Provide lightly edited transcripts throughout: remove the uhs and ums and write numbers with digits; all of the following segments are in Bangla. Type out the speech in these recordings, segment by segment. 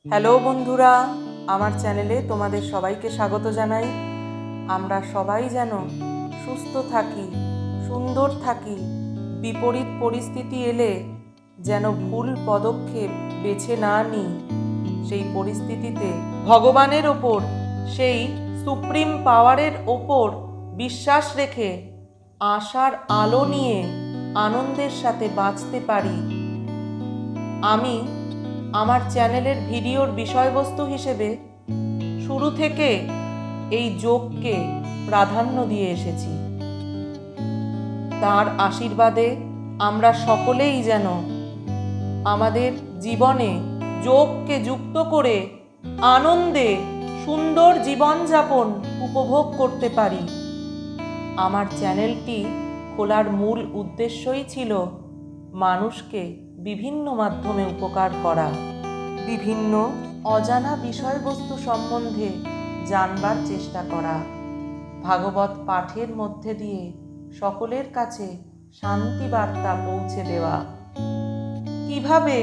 হ্যালো বন্ধুরা, আমার চ্যানেলে তোমাদের সবাইকে স্বাগত জানাই। আমরা সবাই যেন সুস্থ থাকি, সুন্দর থাকি, বিপরীত পরিস্থিতি এলে যেন ভুল পদক্ষেপ বেছে না নিই। সেই পরিস্থিতিতে ভগবানের ওপর, সেই সুপ্রিম পাওয়ারের ওপর বিশ্বাস রেখে আশার আলো নিয়ে আনন্দের সাথে বাঁচতে পারি। আমি আমার চ্যানেলের ভিডিওর বিষয়বস্তু হিসেবে শুরু থেকে এই যোগকে প্রাধান্য দিয়ে এসেছি। তার আশীর্বাদে আমরা সকলেই যেন আমাদের জীবনে যোগকে যুক্ত করে আনন্দে সুন্দর জীবনযাপন উপভোগ করতে পারি। আমার চ্যানেলটি খোলার মূল উদ্দেশ্যই ছিল মানুষকে বিভিন্ন মাধ্যমে উপকার করা, বিভিন্ন অজানা বিষয়বস্তু সম্বন্ধে জানবার চেষ্টা করা, ভাগবত পাঠের মধ্যে দিয়ে সকলের কাছে শান্তি বার্তা পৌঁছে দেওয়া, কিভাবে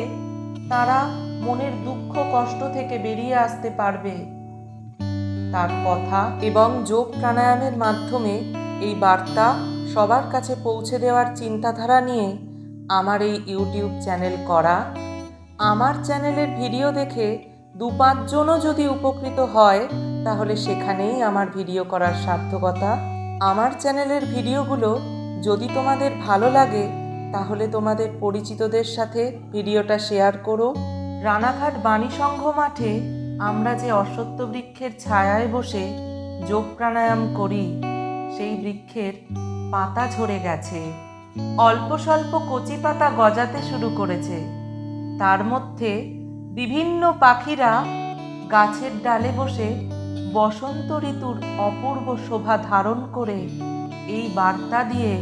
তারা মনের দুঃখ কষ্ট থেকে বেরিয়ে আসতে পারবে তার কথা এবং যোগ প্রাণায়ামের মাধ্যমে এই বার্তা সবার কাছে পৌঁছে দেওয়ার চিন্তাধারা নিয়ে আমার এই ইউটিউব চ্যানেল করা। আমার চ্যানেলের ভিডিও দেখে 2-5 জনও যদি উপকৃত হয় তাহলে সেখানেই আমার ভিডিও করার সার্থকতা। আমার চ্যানেলের ভিডিওগুলো যদি তোমাদের ভালো লাগে তাহলে তোমাদের পরিচিতদের সাথে ভিডিওটা শেয়ার করো। রানাঘাট বাণী সংঘ মাঠে আমরা যে অশ্বত্থ বৃক্ষের ছায়ায় বসে যোগ প্রাণায়াম করি, সেই বৃক্ষের পাতা ঝরে গেছে, অল্প স্বল্প কচি পাতা গজাতে শুরু করেছে। তার মধ্যে বিভিন্ন পাখিরা গাছের ডালে বসে বসন্ত ঋতুর অপূর্ব শোভা ধারণ করে এই বার্তা দিয়ে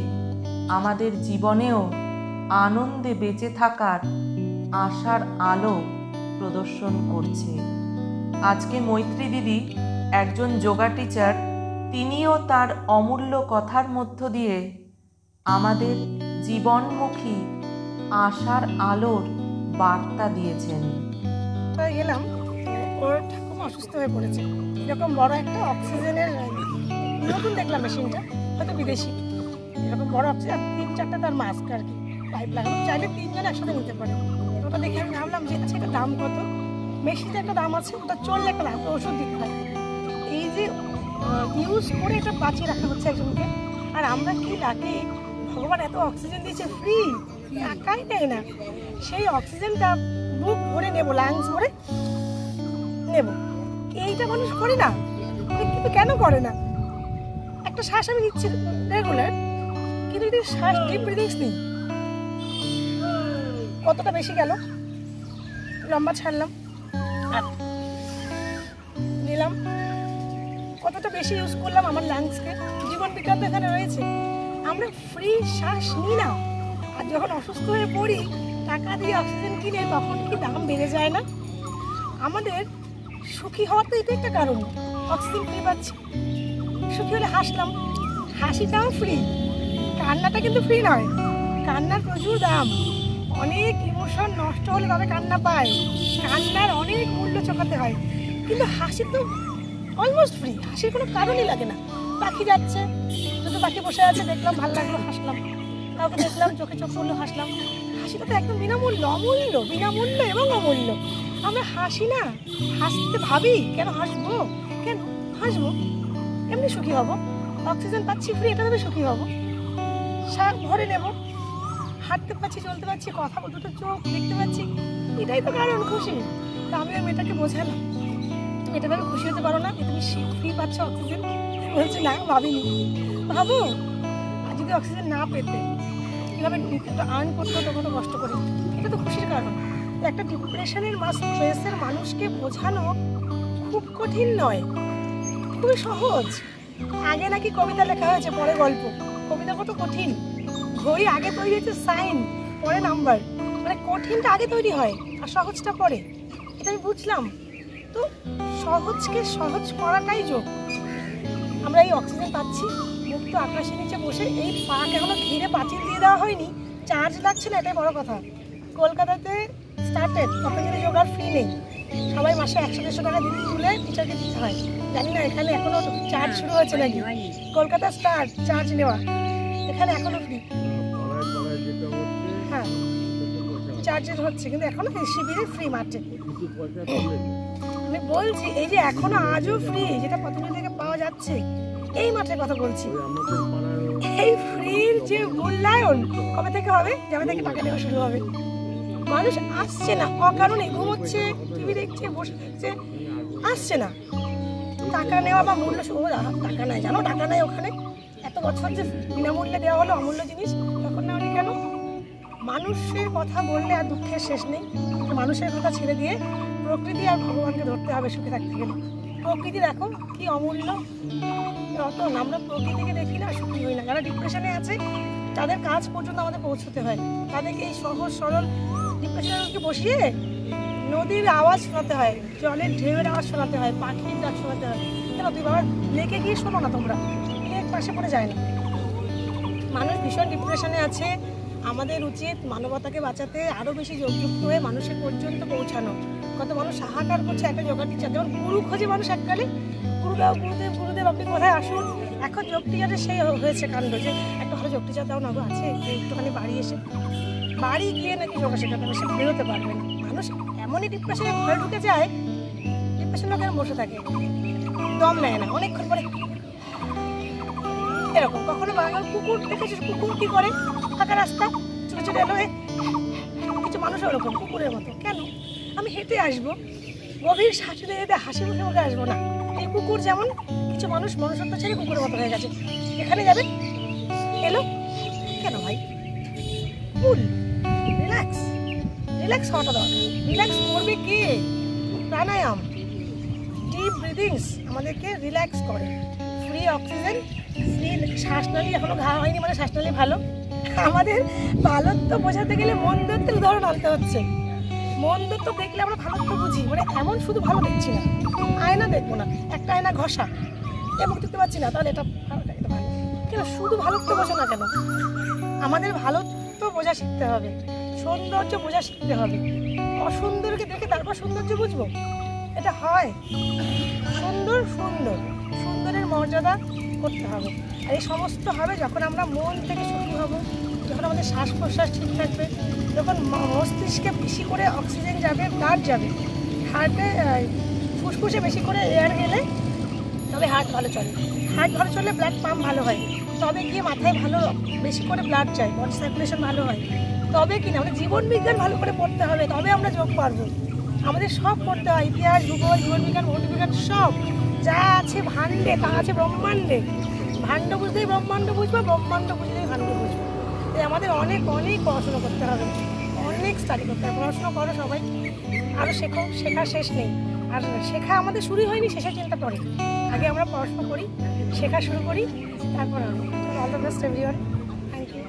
আমাদের জীবনেও আনন্দে বেঁচে থাকার আশার আলো প্রদর্শন করছে। আজকে মৈত্রী দিদি একজন যোগা টিচার, তিনিও তার অমূল্য কথার মধ্য দিয়ে আমাদের জীবনমুখী আশার আলোর বার্তা দিয়েছেন। গেলাম, ওর ঠাকুমা অসুস্থ হয়ে পড়েছে। এরকম বড় একটা অক্সিজেনের নতুন দেখলাম মেশিনটা, হয়তো বিদেশি, এরকম বড় অক্সিজেন 3-4টা তার মাস্ক আর কি, পাইপ লাগানো, চাইলে 3 জন একসাথে নিতে পারে। ওটা দেখে আমি ভাবলাম যে আচ্ছা, এটা দাম কত? মেশিনটা একটা দাম আছে, ওটা চললে একটা দাম, ওষুধ দিতে হয়। এই যে ইউজ করে এটা বাঁচিয়ে রাখা হচ্ছে একজনকে, আর আমরা কি ডাকি ভগবান এত অক্সিজেন দিয়েছে, ফ্রি, টাকাই নেয় না। সেই অক্সিজেনটা বুক ভরে নেব, লাংস ভরে নেব, এইটা মানুষ করে না। কিন্তু কেন করে না? একটা শ্বাস আমি নিচ্ছি রেগুলার, কিন্তু যদি শ্বাস ডিপ ব্রিদিংস নিই, কতটা বেশি গেল, লম্বা ছাড়লাম আর নিলাম, কতটা বেশি ইউজ করলাম আমার লাংসকে। জীবন বিজ্ঞান তো এখানে রয়েছে। আমরা ফ্রি শ্বাস নিই না, আর যখন অসুস্থ হয়ে পড়ি টাকা দিয়ে অক্সিজেন কিনে, তখন কি দাম বেড়ে যায় না? আমাদের সুখী হওয়ার তো এটা একটা কারণ, অক্সিজেন ফ্রি পাচ্ছি। সুখী হলে হাসলাম, হাসিটাও ফ্রি, কান্নাটা কিন্তু ফ্রি নয়, কান্নার প্রচুর দাম। অনেক ইমোশন নষ্ট হলে তবে কান্না পায়, কান্নার অনেক মূল্য চোকাতে হয়। কিন্তু হাসি তো অলমোস্ট ফ্রি, হাসির কোনো কারণই লাগে না। পাখি যাচ্ছে, দুটো পাখি বসে আছে, দেখলাম ভালো লাগলো, হাসলাম। কাউকে দেখলাম, চোখে চোখ পড়লো, হাসলাম। হাসিটা তো একদম বিনামূল্য, অমূল্য, বিনামূল্য এবং অমূল্য। আমরা হাসি না, হাসতে ভাবি কেন হাসবো, কেন হাসবো, এমনি সুখী হব। অক্সিজেন পাচ্ছি ফ্রি, এটা ভেবে সুখী হব। শ্বাস ভরে নেব, হাঁটতে পারছি, চলতে পারছি, কথা বলতে, দুটো চোখ দেখতে পাচ্ছি, এটাই তো কারণ খুশি। তা আমি ওই মেয়েটাকে বোঝালাম, তুমি এটা ভেবে খুশি হতে পারো না, তুমি ফ্রি পাচ্ছ অক্সিজেন? বলছে না, ভাবিনি। ভাবো, আর যদি অক্সিজেন না পেতে কীভাবে আর্ন করতে হতো, কত কষ্ট করে, এটা তো খুশির কারণ। একটা ডিপ্রেশনের বা স্ট্রেসের মানুষকে বোঝানো খুব কঠিন নয়, খুবই সহজ। আগে নাকি কবিতা লেখা হয়েছে, পরে গল্প। কবিতা কত কঠিন, ঘড়ি আগে তৈরি হয়েছে, সাইন পরে নাম্বার, মানে কঠিনটা আগে তৈরি হয় আর সহজটা পরে। এটা আমি বুঝলাম। তো সহজকে সহজ করাটাই যোগ। আমরা এই অক্সিজেন পাচ্ছি, মুক্ত আকাশের নিচে বসে, এই পাক এখনো ঘিরে পাঁচিল দিয়ে দেওয়া হয়নি, চার্জ লাগছে না, এটাই বড় কথা। কলকাতাতে স্টার্টেড, পতঞ্জলি যোগার ফি নেই, সবাই মাসে 100-150 টাকা দিতে তুলে টিচারকে দিতে হয়। জানি না এখানে এখনো চার্জ শুরু হয়েছে নাকি, কলকাতা স্টার্ট চার্জ নেওয়া, এখানে এখনো ফ্রি। হ্যাঁ চার্জেস হচ্ছে, কিন্তু এখনো শিবিরে ফ্রি মাঠে। আমি বলছি এই যে এখনো আজও ফ্রি, যেটা পতঞ্জলি থেকে পাওয়া যাচ্ছে, এই মাঠের কথা বলছি। এই ফ্রির যে মূল্যায়ন কবে থেকে হবে, যবে থেকে টাকা দেওয়া শুরু হবে। মানুষ আসছে না অকারণে, ঘুমোচ্ছে, টিভি দেখছে, বসে থাকছে, আসছে না। টাকা নেওয়া বা মূল্য, টাকা নেয়, জানো টাকা নেয় ওখানে, এত বছর যে বিনামূল্যে দেওয়া হলো অমূল্য জিনিস, তখন না কেন? মানুষের কথা বললে আর দুঃখের শেষ নেই। মানুষের কথা ছেড়ে দিয়ে প্রকৃতি আর ভগবানকে ধরতে হবে সুখে থাকতে গেলে। প্রকৃতি দেখো কি অমূল্য, রতন। আমরা প্রকৃতিকে দেখি না, সুখী হই না। যারা ডিপ্রেশনে আছে তাদের কাজ পর্যন্ত আমাদের পৌঁছতে হয়, তাদেরকে এই সহজ সরল ডিপ্রেশনকে বসিয়ে নদীর আওয়াজ শোনাতে হয়, জলের ঢেউয়ের আওয়াজ শোনাতে হয়, পাখির ডাক শোনাতে হয়। কেন তুই বাবা লেকে গিয়ে শোনো না, তোমরা লেক পাশে পড়ে যায় না। মানুষ ভীষণ ডিপ্রেশনে আছে, আমাদের উচিত মানবতাকে বাঁচাতে আরও বেশি যোগযুক্ত হয়ে মানুষের পর্যন্ত পৌঁছানো। কত মানুষ হাহাকার করছে একটা যোগা টিচার, যেমন গুরু খোঁজে মানুষ এককালে, গুরুদেব গুরুদেব গুরুদেব আপনি কোথায় আসুন। এখন যোগ টিচারের সেই হয়েছে কাণ্ড যে একটা ভালো যোগ টিচার দাও না গো, আছে একটুখানি বাড়ি এসে, বাড়ি গিয়ে নাকি যোগা শেখাতে হবে, সে বেরোতে পারবে না। মানুষ এমনই ডিপ্রেশনে ঘরে ঢুকে যায়, ডিপ্রেশন লোকের বসে থাকে, দম নেয় না, অনেকক্ষণ পরে এরকম। কখনো বাংলার কুকুর দেখেছিস, কুকুর কি করে, ফাঁকা রাস্তা ছোটো ছোটো এলো, কিছু মানুষ ওরকম কুকুরের মতো। কেন আমি হেঁটে আসবো, গভীর শাশুড়ে এতে হাসি মুখে মুখে আসবো না। এই কুকুর যেমন, কিছু মানুষ মনুষ্যত্ব ছেড়ে কুকুরের মতো হয়ে গেছে, এখানে যাবে এলো। কেন ভাই, কুল রিল্যাক্স, রিল্যাক্স হওয়াটা দরকার। রিল্যাক্স করবে কে? প্রাণায়াম, ডিপ ব্রিদিংস আমাদেরকে রিল্যাক্স করে। ফ্রি অক্সিজেন, ফ্রি শ্বাসনালী, এখনো ঘা হয়নি মানে শ্বাসনালী ভালো। আমাদের ভালোত্ব বোঝাতে গেলে মন্দত্বের উদাহরণ আনতে হচ্ছে। মন্দত্ব দেখলে আমরা ভালোত্ব বুঝি, মানে এমন শুধু ভালো দেখছি না, আয়না দেখবো না, একটা আয়না ঘষা, এবং দেখতে পাচ্ছি না, তাহলে এটা ভালো, এটা ভালো। কেন শুধু ভালোত্ব বোঝো না কেন? আমাদের ভালোত্ব বোঝা শিখতে হবে, সৌন্দর্য বোঝা শিখতে হবে। অসুন্দরকে দেখে তারপর সৌন্দর্য বুঝবো, এটা হয়? সুন্দর সুন্দর, সুন্দরের মর্যাদা করতে হবে। আর এই সমস্ত হবে যখন আমরা মন থেকে সুখী হব, যখন আমাদের শ্বাস প্রশ্বাস ঠিক থাকবে, যখন মস্তিষ্কে বেশি করে অক্সিজেন যাবে, ব্লাড যাবে, হার্টে ফুসফুসে বেশি করে এয়ার গেলে তবে হার্ট ভালো চলে। হার্ট ভালো চললে ব্লাড পাম্প ভালো হয়, তবে গিয়ে মাথায় ভালো বেশি করে ব্লাড যায়, বডি সার্কুলেশন ভালো হয়। তবে কিনা আমাদের জীবন বিজ্ঞান ভালো করে পড়তে হবে, তবে আমরা যোগ পারবো। আমাদের সব পড়তে হয়, ইতিহাস, ভূগোল, জীবনবিজ্ঞান, ভৌতবিজ্ঞান, সব যা আছে ভাণ্ডে তা আছে ব্রহ্মাণ্ডে। ভাণ্ড বুঝলেই ব্রহ্মাণ্ড বুঝবো, ব্রহ্মাণ্ড বুঝলেই ভাণ্ড বুঝবো। তাই আমাদের অনেক অনেক পড়াশোনা করতে হবে, অনেক স্টাডি করতে হবে। পড়াশোনা করো সবাই, আরও শেখো, শেখার শেষ নেই। আর শেখা আমাদের শুরু হয়নি, শেষের চিন্তা পরে। আগে আমরা পড়াশোনা করি, শেখা শুরু করি, তারপর আরও। All the best everyone, thank you.